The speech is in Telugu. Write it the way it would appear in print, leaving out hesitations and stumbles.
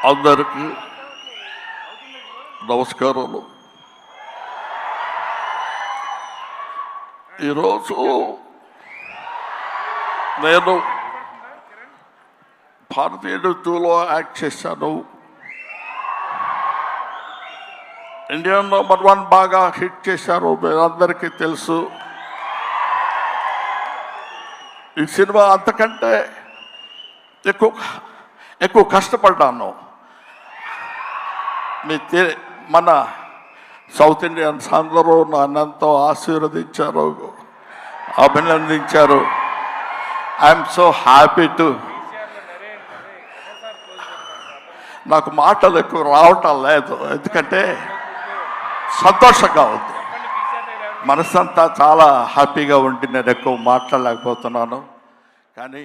అందరికీ నమస్కారాలు. ఈరోజు నేను భారతీయ నృత్యంలో యాక్ట్ చేశాను. ఇండియా #1 బాగా హిట్ చేశారు, మీరందరికీ తెలుసు. ఈ సినిమా అంతకంటే ఎక్కువ కష్టపడ్డాను. మన సౌత్ ఇండియన్స్ అందరూ నన్నంతో ఆశీర్వదించారు, అభినందించారు. I'm so happy to. నాకు మాటలు ఎక్కువ రావటం లేదు, ఎందుకంటే సంతోషంగా ఉంది. మనసంతా చాలా హ్యాపీగా ఉండి నేను ఎక్కువ మాట్లాడలేకపోతున్నాను. కానీ